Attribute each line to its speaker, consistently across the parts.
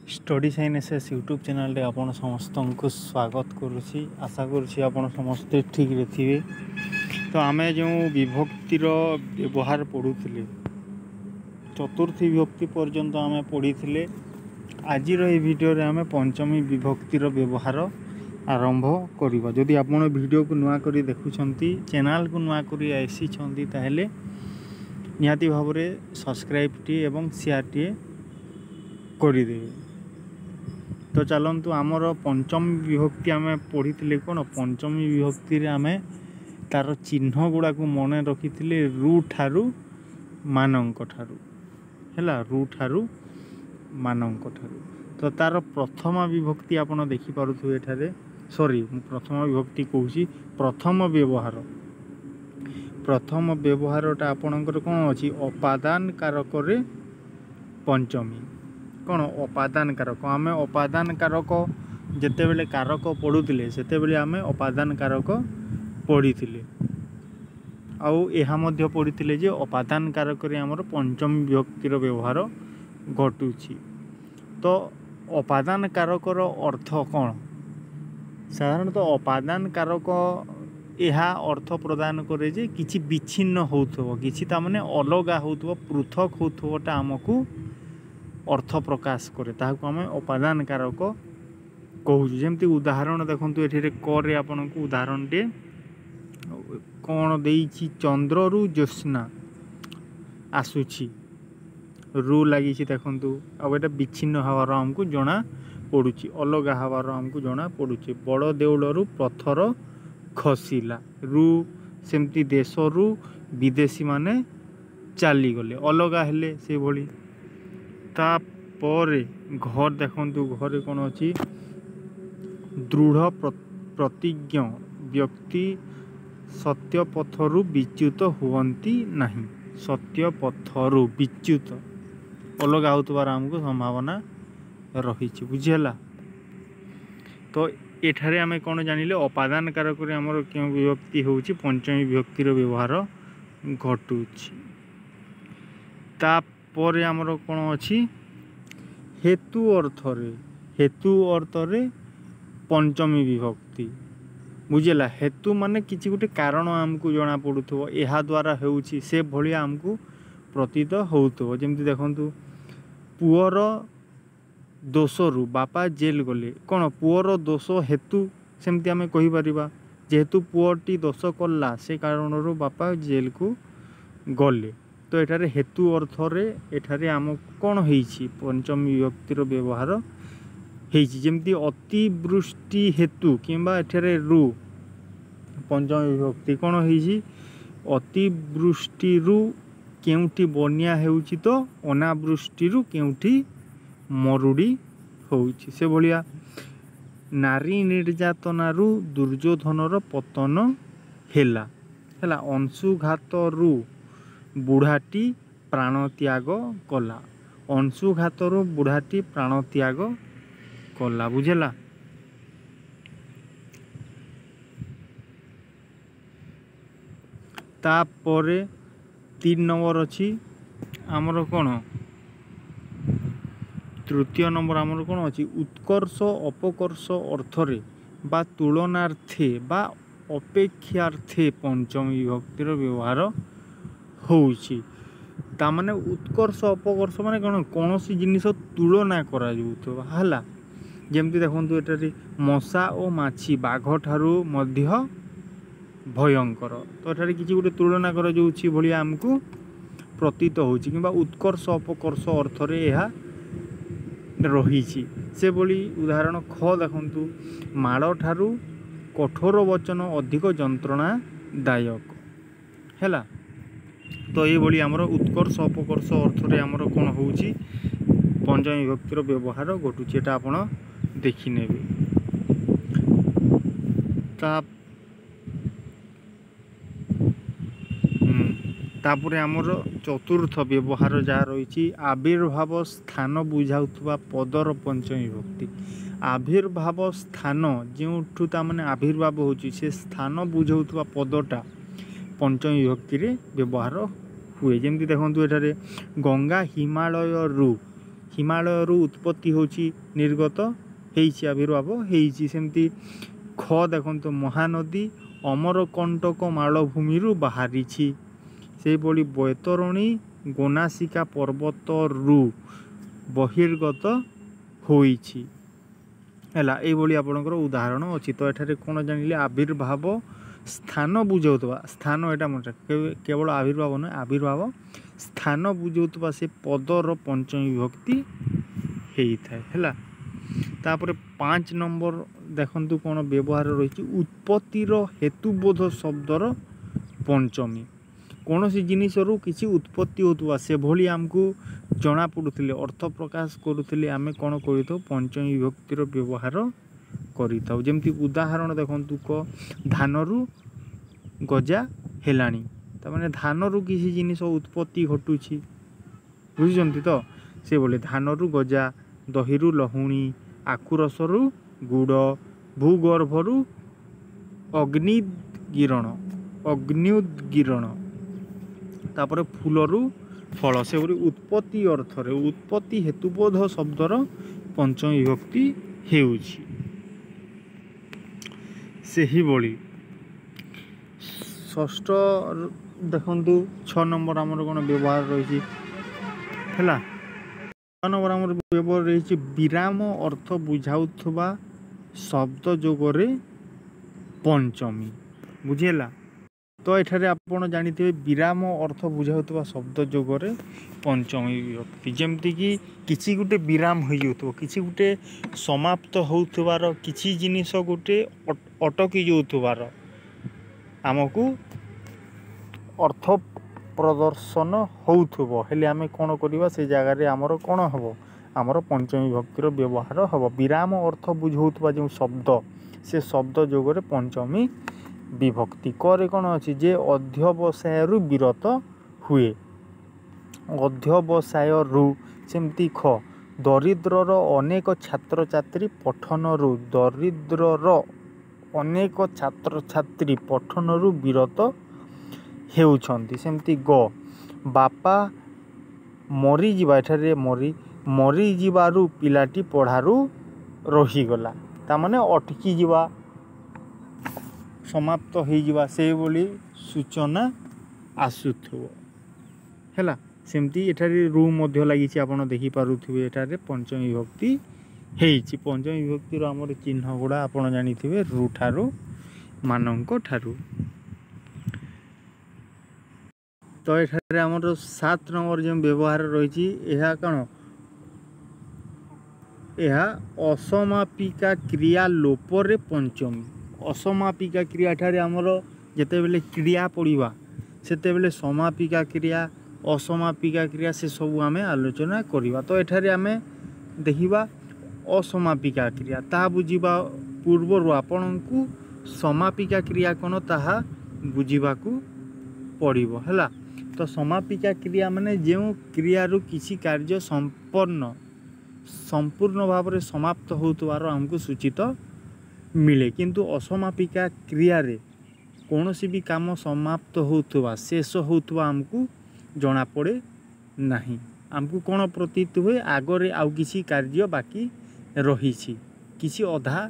Speaker 1: Study science YouTube channel रे आपण समस्त को स्वागत करुछि। आशा करुछि आपण समस्ते ठीक रे थिबे। तो आमे जो विभक्तिर व्यवहार पढ़ुथिले चतुर्थी विभक्ति पर्यंत आमे पढ़ीथिले। आज वीडियो रे आमे पंचमी विभक्तिर व्यवहार आरंभ करिबा। जदि आपण वीडियो को नुआ करी देखुछंती चैनल को नुआ करी आसी छंती ताहेले निहाती भाव रे सब्सक्राइब टी एवं शेयर टी करि देबे। तो चलतु आमर पंचमी विभक्ति आम पढ़ी कौन पंचमी विभक्ति रे आमे तार चिन्ह गुड़ा को मन रखी रु ठारू मानक ठारू हैला रु ठारू मानक ठारू। तो तार प्रथम विभक्ति आपन देखि पारुथु एठारे सॉरी प्रथम विभक्ति कहूची प्रथम व्यवहारटा आपणकर कौन अच्छी अपादान कारक रे पंचमी कौन अपादान कारक आमे अपादान कारक जेते बेले कारक पढ़ुतिले सेते बेले आमे अपादान कारक पढ़ीथिले आउ एहा मध्य पढ़ीथिले जे अपादान कारक रे हमर पंचमी विभक्तिर व्यवहार घटुछि। तो अपादान कारक रो अर्थ कौन साधारणतः अपादान कारक एहा अर्थ प्रदान करे जे किछि विच्छिन्न होउथबो किछि ता माने अलगा होउथबो पृथक होउथबोटा हमकु अर्थ प्रकाश करे ताहाको आमे अपादान कारक कहूँ। जमती उदाहरण देखंतु एठिरे क रे आपनकु उदाहरण टे कोन देइछि चंद्र रु ज्योत्स्ना आसुछि रु लागि छि देखंतु अब एटा विच्छिन्न हवार हमकु जणा पडुछि अलगा हवार हमकु जणा पडुछि। बड़ देउळ रु पत्थर खसिला रु सेमती देश रु विदेशी माने चाली गले अलगा हेले से भली। तापर घर देखंतु घरे कौन अच्छी दृढ़ प्रतिज्ञ व्यक्ति सत्य पथरु विच्युत हुवंती नहीं सत्य पथरु विच्युत अलगा होतबार हमको संभावना रही बुझीला। तो एठारे आमे कौन जानिले अपादान कारक रे हमर क्यों विभक्ति होउची पंचमी विभक्तिर व्यवहार घटुची। तापर आमर कौन अच्छी हेतु अर्थ रे पंचमी विभक्ति बुझेला। हेतु माने किसी गोटे कारण आमको जना पड़ुथबो एहा द्वारा होउची से भलिया आमको प्रतीत होउथबो। जेमति देखंतु पुअर दोषरु बापा जेल गले कौन पुअर दोष हेतु सेमति आमे कहि परिबा जेहेतु पुअटी दोष कला से कारणरू बापा जेल को गले। तो एठारे हेतु अर्थ रे एठारे आम कौन होइछि पंचमी विभक्तिर व्यवहार होइछि। जेमति अतिवृष्टि हेतु किंबा एठारे रु पंचमी विभक्ति कौन होइछि अतिवृष्टि रु केउठी बन्या हेउछि तो अनावृष्टि रु केउठी मरुड़ी होउछि से भलिया। नारी निर्यातना रु दुर्योधनर पतन हेला हेला अंशुघात रु बुढ़ाटी प्राण त्याग कला अंशुघात रु बुढ़ाटी प्राण त्याग कला बुझेला। तापरे 3 नंबर अच्छी आमर कौन तृतीय नंबर आमर कौन अच्छी उत्कर्ष अपकर्ष अर्थरे बा तुलनार्थे बा अपेक्षार्थे पंचमी विभक्तिर व्यवहार होउछि। ता माने उत्कर्ष अपकर्ष माने कौन सी जिनिस तुलना करा जाउथबा हला। जेमति देखंतु एटारे मशा और माछी बाघ ठारू मध्य भयंकर तो एटारे किछि गोटे तुलना करा जाउछि भलिया हमकु प्रतीत होउछि किबा उत्कर्ष अपकर्ष अर्थ रे एहा रहिछि से भली। उदाहरण ख देखंतु माड़ ठारू कठोर वचन अधिक जंत्रणादायक हैला। तो ये भली आमर उत्कर्ष अपकर्ष अर्थ रे आमर कौन होउछि पंचमी विभक्तिर व्यवहार घटुछि एटा आपण देखि नेबे। तापुरे आमर चतुर्थ व्यवहार जहाँ रही आविर्भाव स्थान बुझाउथबा पदर पंचमी विभक्ति। आविर्भाव स्थान जोठू तामाने आविर्भाव होउछि से स्थान बुझाउथबा पदटा पंचमी विभक्ति रे व्यवहार हुए। जमती देखंतु एठारे गंगा हिमालय रु हिमालय उत्पत्ति होची निर्गत ହେଇଛି आविर्भाव ହେଇଛି। सेमती ख देखो महानदी अमरकंटक मालभूमि बाहरी से भली बैतरणी गोनासिका पर्वत रु बहिर्गत होईछि हैला एभली आपणकर उदाहरण अच्छी। तो एठारे कौन जानिले आविर्भाव स्थान बुझाउतबा स्थान एटा मन केवल आविर्भाव न आविर्भाव स्थान बुझाउतबा से पदर पंचमी विभक्ति हेइथाय हैला। तापर 5 नंबर देखंतु कौन व्यवहार रही उत्पत्तिर हेतुबोध शब्दर पंचमी कौन सी जिनिसरू किसी उत्पत्ति होतुवा से भली आमको जना पड़ुथिले अर्थ प्रकाश करुथिले आमे कौन करिथौ पंचमी विभक्तिर व्यवहार करिथौ। जेमति उदाहरण देखंतु क धानरू गजा हेलाणी त माने धानरू किसी जिनिस उत्पत्ति घटुछि बुझिजंती तो से बोले धानरू गजा दहीरू लहुणी आखुरसरू गुड़ भूगर्भरू अग्निउद्गिरण तापर फूलरू फल से उत्पत्ति अर्थ रे उत्पत्ति हेतुबोध शब्दर पंचमी विभक्ति हेउछि। सेही बड़ी षष्ठ देखंतु 6 नंबर आमर कोन व्यवहार रही हैला। 6 नंबर आमर व्यवहार रही विराम अर्थ बुझाउथबा शब्द जोगरे पंचमी बुझेला। तो एठारे आपण जानिथिबे विराम अर्थ बुझाउथबा शब्द जोगरे पंचमी विभक्ति जेमति कि किछि गुटे विराम होई जाउथबो किछि गुटे समाप्त होउथबार किछि जिनिस गुटे अटकी जाउथबार आमको अर्थ प्रदर्शन होउथबो हेले आमे कोन करिबा से जगह रे हमर कोन हबो हमर पंचमी विभक्तिर व्यवहार हबो। विराम अर्थ बुझाउथबा जो शब्द से शब्द जोगरे पंचमी विभक्ति करे कौन अच्छी जे अध्यवसाय विरत हुए अध्यवसाय सेमती ख दरिद्रर अनेक छात्र छात्री पठनरु दरिद्रर अनेक छात्र छात्री पठनरु विरत हेउछंती। सेमती ग बापा मरी जीवा एठारे मरी जीवारु पिलाटी पढ़ारु रहीगला ता माने अटकी जीवा समाप्त हो जीवा से बोली सूचना आसुथबो हैला। सेमती एठारे रु मध्य लागिछि आपण देखि पारुथिबे एठारे पंचमी विभक्ति हेइछि। पंचमी विभक्तिर हमर चिन्ह गुडा आपण जानिथिबे रु ठारू मानंक ठारू। तो एठारे हमर 7 नंबर जे व्यवहार रहिछि एहा कण एहा असमापिका क्रिया लोपरे पंचमी असमापिका क्रिया ठारे हमर जेते बेले क्रिया पड़िबा सेते बेले समापिका क्रिया असमापिका क्रिया से सब आमे आलोचना करिबा। तो एठारे आमे देखिबा असमापिका क्रिया ता बुझिबा पूर्वरु आपनकु समापिका क्रिया कोन ताहा बुझिबाकू पड़िबो हैला। तो समापिका क्रिया माने जेउ क्रियारु किसी कार्य संपूर्ण भाव में समाप्त होतुवार हमको सूचित मिले किंतु असमापिका क्रिया रे कौन सी भी काम समाप्त होतुवा शेष होतुवा हमको जना पड़े नहीं हमको कौन प्रतीत हुए आगरे आउ किसी कार्य बाकी रही किसी अधा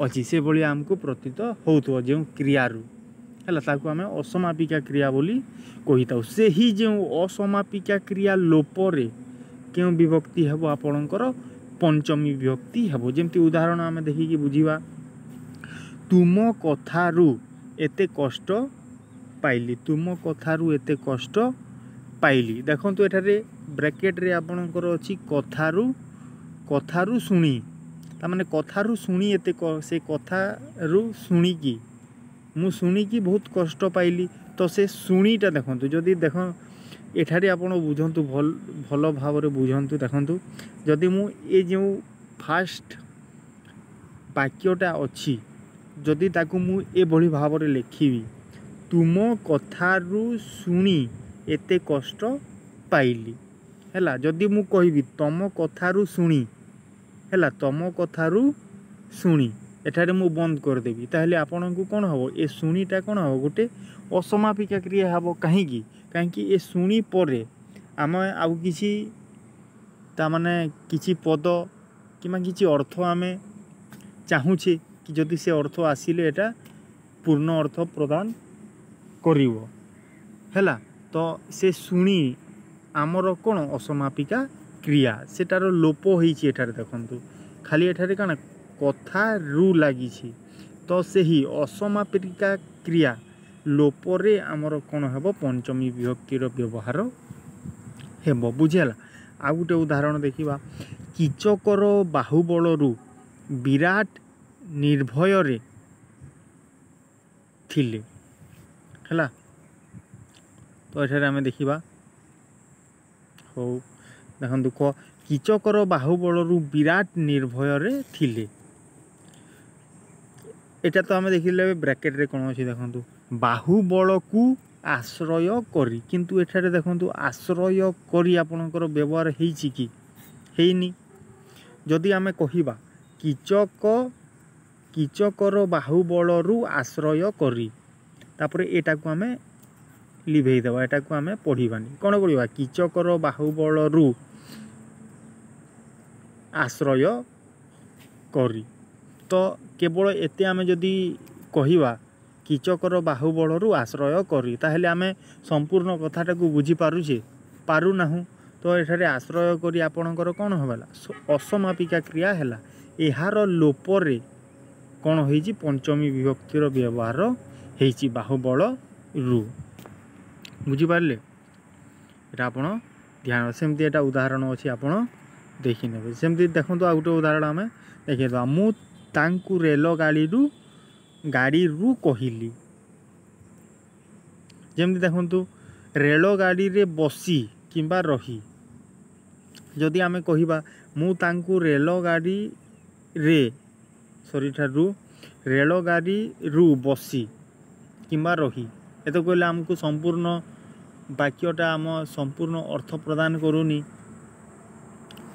Speaker 1: अच्छी से भली हमको प्रतीत होतुवा जो क्रियारू है ताकू आम असमापिका क्रिया बोली कही था। से ही जो असमापिका क्रिया लोपरे क्यों विभक्ति हेबो आपणकर पंचमी विभक्ति हेबो। जेमती उदाहरण आम देखिकी बुझीबा तुम कथारू एते कष्ट पाइली तुम कथारू एते कष्ट पाइली देखंतु एठारे ब्रैकेट रे आपणकर अछि कथारू सुनी ता माने कथारू सुनी एते से कथारू सुनी की मु सुनी की बहुत कष्ट पाइली। तो से सुनीटा देखंतु जदि देख एठारे आपण बुझंतु भल भाव रे बुझंतु देखंतु जदि मु ए जो फास्ट वाक्यटा अछि जदि ताकू मु ए भली भाव रे लिखिबी तुम कथारू सुनी एते कष्ट पाइली हैला। जदि मु कहबी तम कथारू सुनी हैला तम कथारू सुनी एठारे मु बंद कर देबी ताहले आपन को कोन हबो ए सुनीटा कोन हबो गोटे असमापिका क्रिया हबो कहीं ए सुनी परे आम आउ किसी तामाने किछि पद किमा किछि अर्थ आमे चाहूछे कि जदि से अर्थ आसिले एटा पूर्ण अर्थ प्रदान करिवो हैला तो से शुणी आमर कौन असमापिका क्रिया सेटार लोप होइछि एठारे देखंतु खाली एठारे काना कथा रु लागिछि तो सही असमापिका क्रिया लोपरे आमर कौन हेबो पंचमी विभक्तिर व्यवहार हेबो बुझेला। आ गुटे उदाहरण देखिबा कीचकर बाहुबलरु विराट निर्भय रे थिले हैला तो एठारे आमे देखिबा हो देखंतु को कीचकर बाहुबलरु विराट निर्भय रे थिले एटा तो आमे देखिले ब्रैकेट रे कोन अछि देखंतु बाहुबल को आश्रय करी किंतु एठारे देखंतु आश्रय करी आपनकर व्यवहार हेछि कि हेइनी जदि आमे कहिबा कीचकर बाहुबलरु आश्रय करी तापर एटा को आमे लिभेई देबा एटा को आमे पढिबानी कोन पढिबा कीचकर बाहुबलरु आश्रय करी तो केवल एते आमे जदि कहिबा कीचकर बाहुबलरु आश्रय करी ताहेले आमे संपूर्ण कथाटा को बुझी पारुछे पारु नाहु तो एठारे आश्रय करी आपनकर कोन होबला असमापिका क्रिया हैला एहार लोपरे कोन होईची पंचमी विभक्तिर व्यवहार हेची बाहुबल रु बुझी पारले एटा आपण ध्यान सेमती एटा उदाहरण अछि आपण देखि नेबे सेमती देखंतु आ गुटे उदाहरण हमें देखिबा मु तांकु रेल गाड़ी रु कहिली जेमती देखंतु रेल गाड़ी रे बसी किंबा रही जदि आमे कहिबा मु तांकु रेल गाड़ी रे सॉरी ठारू रेल गाड़ी रु बसी किंबा रही एतो कहले हमको संपूर्ण वाक्यटा आम संपूर्ण अर्थ प्रदान करूनी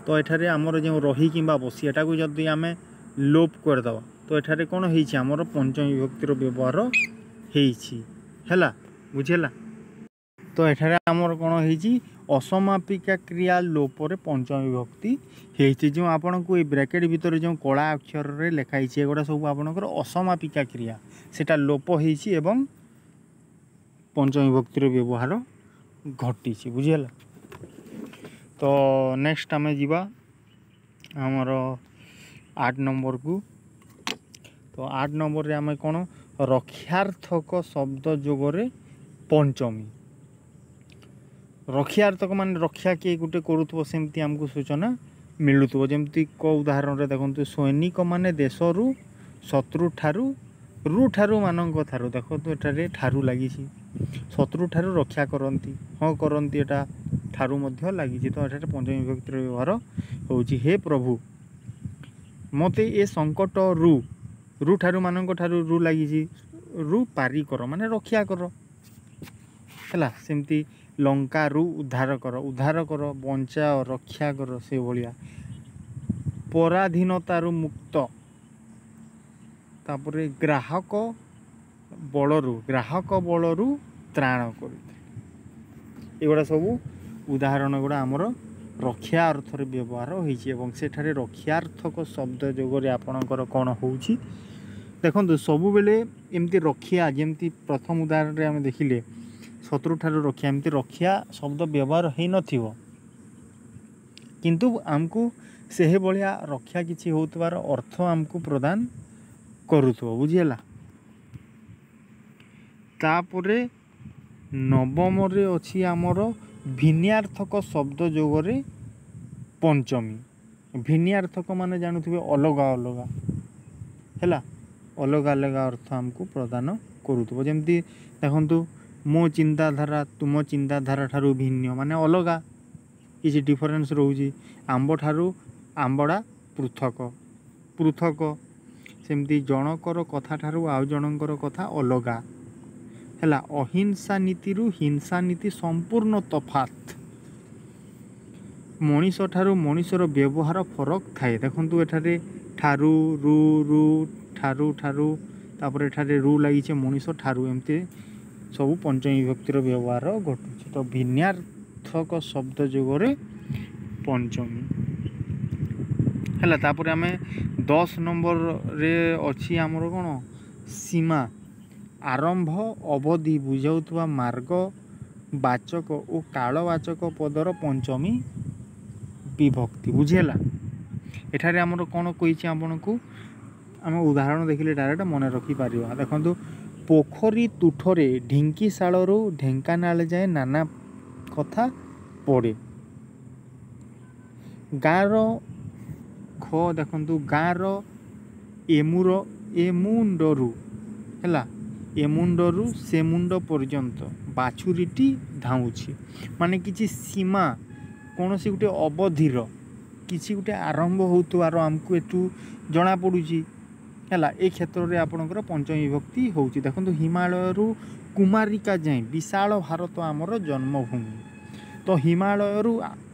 Speaker 1: तो एठारे आमर जो रही किंबा बसी एटा को जदि आमे लोप कर दवा तो एठारे कोन हेछि आमर पंचमी विभक्तिर व्यवहार हेछि हैला बुझेला तो एठारे आमर कोन हेछि असमापिका क्रिया लोपरे पंचमी विभक्ति हेछि जो आपन को ए ब्रैकेट भीतर जो कला अक्षर रे लिखाई छै एगोडा सब आपनकर असमापिका क्रिया सेटा लोप हेछि एवं पंचमी विभक्तिर व्यवहार घटी बुझेला। तो नेक्स्ट आम जीवा आमर 8 नंबर को तो 8 नंबर रे आम कौन रक्षार्थक शब्द जोगरे पंचमी रक्षार्थक मान रक्षा किए गोटे करूथबो सेमती हमको सूचना मिलुथबो जेमती को उदाहरण रे देखंतु सैनिक माने देशरु शत्रु ठारू रु ठारू मानक थारू देखो तो एठारे ठारू लागिछि शत्रु ठारू रक्षा करंती हाँ करंती एटा ठारू मध्य लागिछि तो एठारे पंचमी विभक्तिर व्यवहार होउछि हे प्रभु मते ए संकट रु ठारू मानक ठारू रु लागिछि रु पारी कर माने रक्षा कर हैला सेमती लंका रु उद्धार कर बंचाओ रक्षा कर से भलिया पराधीनता रु मुक्त तापरे ग्राहक बलरु त्राण कर एगुड़ा सब उदाहरण गुड़ा आमर रक्षा अर्थ व्यवहार होइछि एवं सेठारे रक्षार्थक शब्द जोगरे आपणकर कौन होउछि देखंतु सबु बेले एमती रक्षा जेमती प्रथम उदाहरण रे हम देखिले शत्रु ठारू रक्षा एमती रक्षा शब्द व्यवहार हेइ नथिबो किंतु हमको सेहे बलिया रक्षा किछि होतबार अर्थ हमको प्रदान करूथबो बुझियला। तापरे नवम रे अछि आमर भिन्यार्थक शब्द जोगरे पंचमी भिन्यार्थक माने जानुथिबे अलगा अलगा हैला अलग अलग अर्थ हमको प्रदान करूथबो जेमती देखंतु मो चिंताधारा तुम चिंताधारा ठारू भिन्न माने अलगा किसी डिफरेंस रोची आंब ठारू आंबड़ा पृथक पृथक सेमती जनकर कथा ठारू आउ जनकर कथा अलगा हैला अहिंसा नीति रु हिंसा नीति संपूर्ण तफात मनीष ठारू मनीषर व्यवहार फरक थाए देखंतु एठारे ठारू रु रु ठारू ठारू तापर एठारे रु लागिছে मनीष ठारू एमती सब पंचमी विभक्तिर व्यवहार घटुଛି तो भिन्नार्थक शब्द जोगरे पंचमी है। तापर आम 10 नंबर रे अच्छी आमर कौन सीमा आरंभ अवधि बुझाऊवा मार्ग वाचक और कालवाचक पदर पंचमी विभक्ति बुझेगा। एठारे आमर कौन कही आपन को आम उदाहरण देखिले डायरेक्ट मन रखिपर देखो पोखरी तुठरे ढिंकीशाल ढेंकानाल जाए नाना कथा पड़े। गाँर ख देखु गाँर एमुंडरू है एमुंडरू से मुंड पर्यंत बाछुरीटी धाऊँची माने किसी सीमा कौन सी गोटे अवधिर किसी गोटे आरंभ होतुवार आमको एटू जना पड़ुची है। ए क्षेत्र में आपणकर पंचमी विभक्ति होची। देखो हिमालय कुमारिका जाए विशाल भारत आमर जन्मभूमि तो हिमालय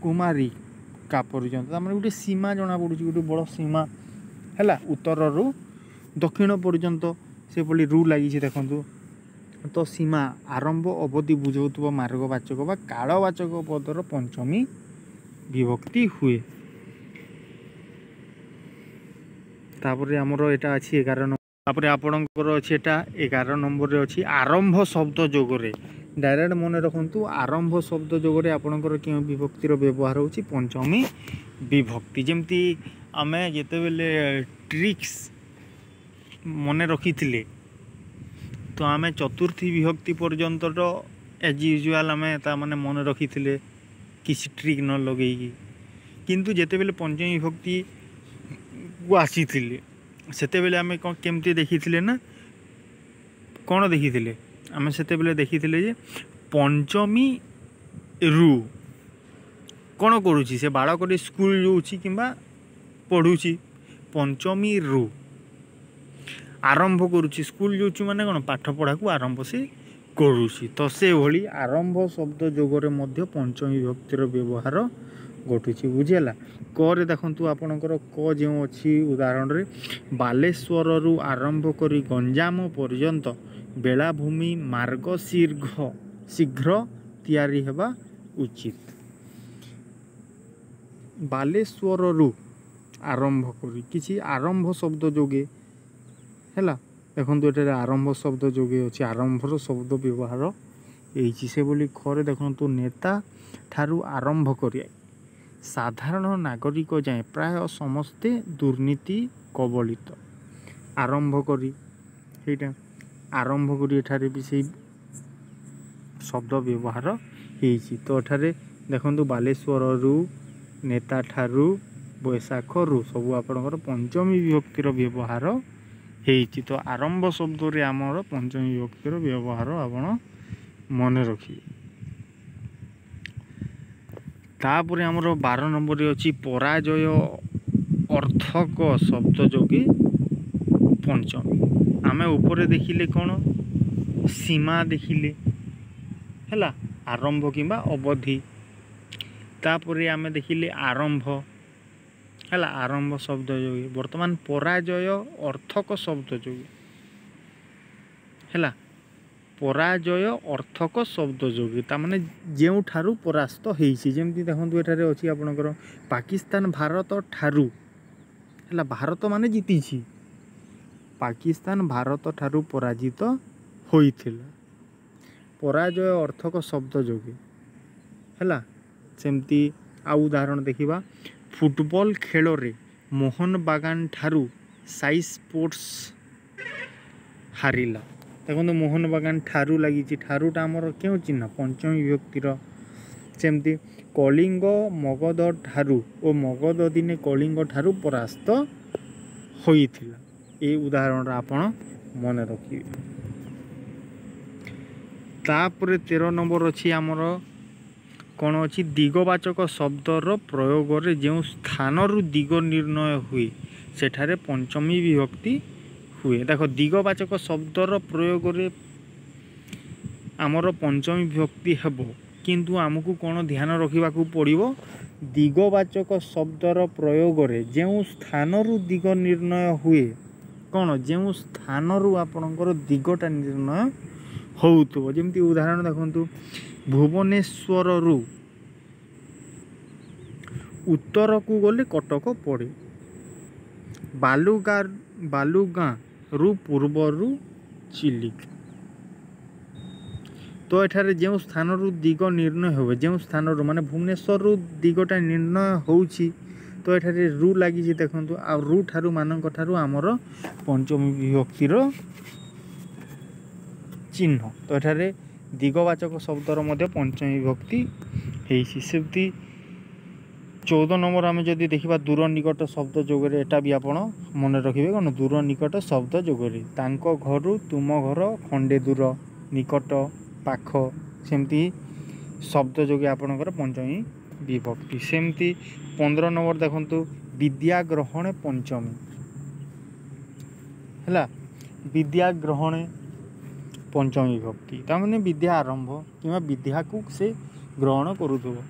Speaker 1: कुमारिका पर्यंत गोटे सीमा जना पड़ुची गोटे बड़ सीमा है उत्तर रु दक्षिण पर्यंत से भली रू लगी देखु तो सीमा आरंभ अवधि बुझाऊवा मार्गवाचक बा कालवाचक पदर पंचमी विभक्ति हुए। तापर आमर यहाँ अच्छी 11 नंबर तापर आपणकर अच्छी एटा 11 नंबर अच्छी आरंभ शब्द जोगरे डायरेक्ट मन रखु आरंभ शब्द जोगरे आपणकर क्यों विभक्तिर व्यवहार होची पंचमी विभक्ति। जमती आमे जेते बेले ट्रिक्स मन रखी थिले तो आमे चतुर्थी विभक्ति पर्यंत एज यूजुआल आमे ता माने मन रखी थिले किसी ट्रिक न लगे किंतु जेते बेले पंचमी विभक्ति को आसी थिले सेते बेले आमे केमती देखी थिले ना कौन देखी थिले आमे सेते बेले देखी थिले जे पंचमी रु कौन करूची से बालक स्कूल जाऊँगी किंबा पढ़ुची पंचमी रु आरंभ करुच्ची स्कूल जाऊँ माने कौन पाठ पढ़ा को आरंभ से करुच्ची तो से भली आरंभ शब्द जोगरे मध्य पंचमी विभक्तिर व्यवहार घटुची बुझेगा। क देखु आपणकर क जो अच्छी उदाहरण रे बालेश्वर रु आरंभ करी गंजाम पर्यंत बेलाभूमि मार्ग शीघ्र तैयारी हेबा उचित। बालेश्वर रु आरंभ करी किसी आरंभ शब्द जोगे है देखो ये आरंभ शब्द जोगे अच्छी आरंभर शब्द व्यवहार होती से बोली खरे देखो नेता ठारू आरंभ कर साधारण नागरिक जाए प्राय समस्ते दुर्नीति कबलित आरंभ करी आरंभ करी एठारे भी से शब्द व्यवहार होती तो एठारे देखो बालेश्वर रु नेता ठारू बैशाख रु सब आपणकर पंचमी विभक्तिर व्यवहार होती तो आरंभ शब्द रे आमर पंचमी विभक्तिर व्यवहार आपण मन रखिए। तापर आमर 12 नंबर अच्छी पराजय अर्थक शब्द जोगी पंचमी आमे ऊपर देखिले कौन सीमा देखिले है आरंभ किंबा अवधि तापर आमे देखिले आरंभ है आरंभ शब्द जोगी वर्तमान पराजय अर्थक शब्द जोगी है पराजय अर्थक शब्द जोगी तामाने जेउ ठारू परास्त होईछि जेमती देखंतु एठारे अछि आपनकर पाकिस्तान भारत ठारू है भारत माने जीतीछि पाकिस्तान भारत ठारू पराजित होइथिला पराजय अर्थक शब्द जोगी है सेमती आ उदाहरण देखिबा फुटबॉल खेल रे मोहन बागान ठारू साई स्पोर्ट्स हारिला देखो मोहन बागान ठारू लगी ठारूटा आमर क्यों चिन्ह पंचमी विभक्तिर सेमती कलिंग मगध ठारू और मगध दिने कलिंग ठारू परास्त होइथिला ए उदाहरण आपण मन रखिए। तापर 13 नंबर अच्छी आमर कौन अच्छी दिगवाचक शब्दर प्रयोग रे जो स्थान रु दिग निर्णय हुए सेठारे पंचमी विभक्ति हुए देखो दिगवाचक शब्दर प्रयोग रे आमर पंचमी विभक्ति हेबो किंतु आमको कौन ध्यान रखा पड़ो दिगवाचक शब्दर प्रयोग रे जो स्थान रु दिग निर्णय हुए कौन जो स्थान रु आपणकर दिगटा निर्णय होउतो जेमती उदाहरण देखंतु भुवनेश्वर रु उत्तर को गले कटक पड़े। बालुगाँ रु पूर्वर चिलिका। तो एठारे जो स्थान दिग निर्णय हो, जो स्थान माने भुवनेश्वर दिगटा निर्णय होउछि, तो एठारे रु लगी देखु आ रु ठारू मानक ठारू आमर पंचमी विभक्तिर चिन्ह। तो एठारे दिगवाचक शब्दर मध्य पंचमी विभक्ति हेइछि। सेमती 14 नंबर आम जदि देखा दूर निकट शब्द जोगरे एटा भी आपण मन रखिए कौन दूर निकट शब्द जोगरे तांको घर तुम घर खंडे दूर निकट पाख सेमती शब्द जोगे आपणकर पंचमी विभक्ति। सेमती 15 नंबर देखंतु विद्या ग्रहण पंचमी है। विद्या ग्रहण पंचमी विभक्ति ताने विद्या आरंभ कि विद्या को से ग्रहण करूथबो।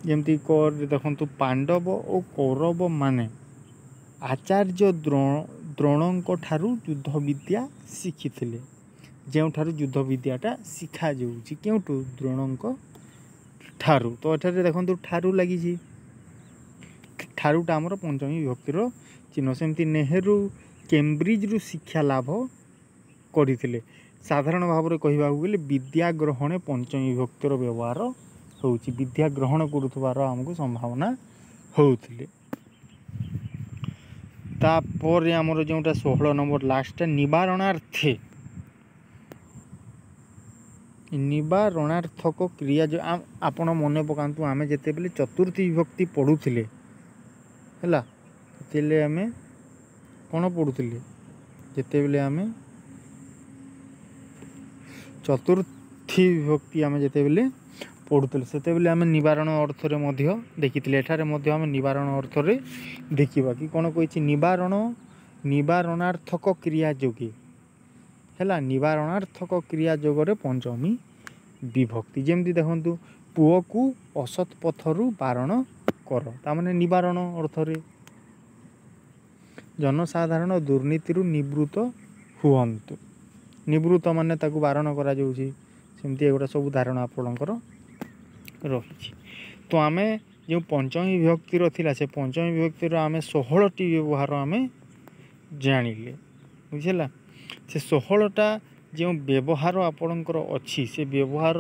Speaker 1: जमती कर देखंतु पांडव और कौरव माने आचार्य द्रोणों ठारू युद्ध विद्या शिखिथिले। जो ठारू युद्ध विद्याटा शिखा जाऊँगी क्योंठू द्रोणों ठारू। तो एठारे देखंतु ठारू लगी ठारूटा आमर पंचमी विभक्तिर चिन्ह। सेमती नेहरू कैम्ब्रिज रु शिक्षा लाभ करथिले। साधारण भाव में कहवा गले विद्या ग्रहण पंचमी विभक्तिर व्यवहार होउछि। विद्या ग्रहण करुथबार आमको संभावना होउथिले। तापर आमर जोटा 16 नंबर लास्ट निवारणार्थे निवारणार्थक क्रिया जो आपण मन पकांतु आमे जेते बेले चतुर्थी विभक्ति पढ़ुथिले हैला तेले आमे कोन पढ़ुथिले जेते बेले आमे चतुर्थी विभक्ति आमे जेते बेले पढ़ुଥିଲେ ସେତେବେଳେ ଆମେ ନିବାରଣ ଅର୍ଥରେ ମଧ୍ୟ ଦେଖିଥିଲେ। ଏଠାରେ ମଧ୍ୟ ଆମେ ନିବାରଣ ଅର୍ଥରେ ଦେଖିବା କି କ'ଣ କହିଛି ନିବାରଣାର୍ଥକ କ୍ରିୟା ଯୋଗେ ହେଲା। ନିବାରଣାର୍ଥକ କ୍ରିୟା ଯୋଗରେ ପଞ୍ଚମୀ ବିଭକ୍ତି। ଯେମିତି ଦେଖନ୍ତୁ ପୁଅକୁ ଅସତ୍ ପଥରୁ ବାରଣ କର ତାମାନେ ନିବାରଣ ଅର୍ଥରେ। ଜନସାଧାରଣ ଦୁର୍ନୀତିରୁ ନିବୃତ୍ତ ହୁଅନ୍ତୁ। ନିବୃତ୍ତ ମାନେ ତାକୁ ବାରଣ କରାଯାଉଛି। ସେମିତି ଏଗୁଡ଼ା ସବୁ ଧାରଣା ଆପଣଙ୍କର रही। तो आमे जो पंचमी विभक्तिर थिला से पंचमी विभक्तिर आमे 16टी व्यवहार आमे जानिले बुझला। से 16टा जो व्यवहार आपणकर अच्छी से व्यवहार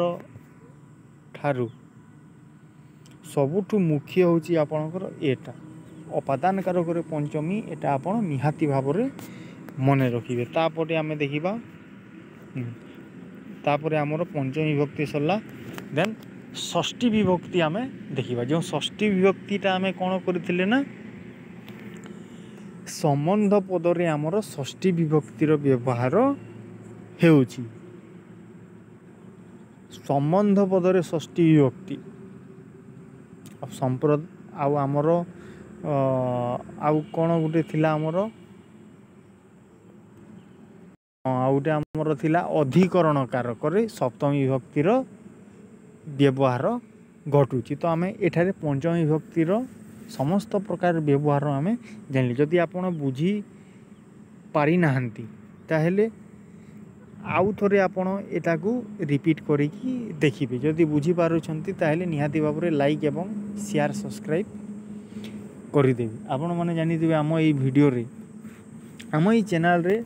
Speaker 1: ठारू सबुठु मुख्य होची आपणकर एटा अपादान कारक पंचमी एटा आपण निहाती भाव में मन रखिए। तापर आमे देखिबा तापर आमर पंचमी विभक्ति सरला देन षष्ठी विभक्ति आमे देखिबा। जो षष्ठी विभक्तिटा आमे कोन करथिले ना संबंध पदरे आमर षष्ठी विभक्तिर व्यवहार हेउची। संबंध पदरे षष्ठी विभक्ति संप्रद आउ आमर आउ कोन गुटे थिला आमर आउटे आमर थिला अधिकरण कारक रे सप्तमी विभक्तिर व्यवहार घटुची। तो आमे एठारे पंचमी विभक्तिर समस्त प्रकार व्यवहार आमे जानिले। जदि आपण बुझी पारि नाहंती ताहेले आउ थोरे आपण एटाकू रिपीट करिकी देखिबे। जदि बुझी पारुछंती ताहेले निहाती भाबरे लाइक एवं शेयर सब्सक्राइब करि देबे। आपण माने जानि देबे आम एई वीडियो रे आम एई चैनल रे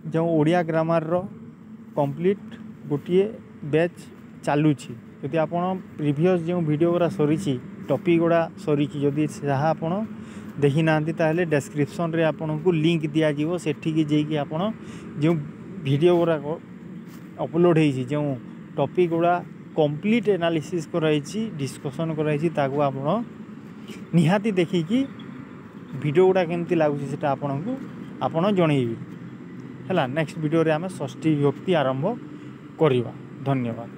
Speaker 1: जो ओडिया ग्रामर रो कंप्लीट गोटिए बैच चलुची। यदि आपण प्रीवियस जो वीडियो गुड़ा सरी टॉपिक गुड़ा सरी जदि जहाँ आपण देखी ना ताहले डिस्क्रिप्शन रे आपण को लिंक दिया जीवो सेठी जाइए आपण जो वीडियो गुड़ा अपलोड होइछि जो टॉपिक गुड़ा कंप्लीट एनालिसिस कराई डिस्कशन कराई ताकू आपण निहाती देखिकी वीडियो गुड़ा केमती लागुछि सेटा आपण को आपण जणैबे हैला। नेक्स्ट वीडियो रे आमे षष्ठी विभक्ति आरंभ करिवा। धन्यवाद।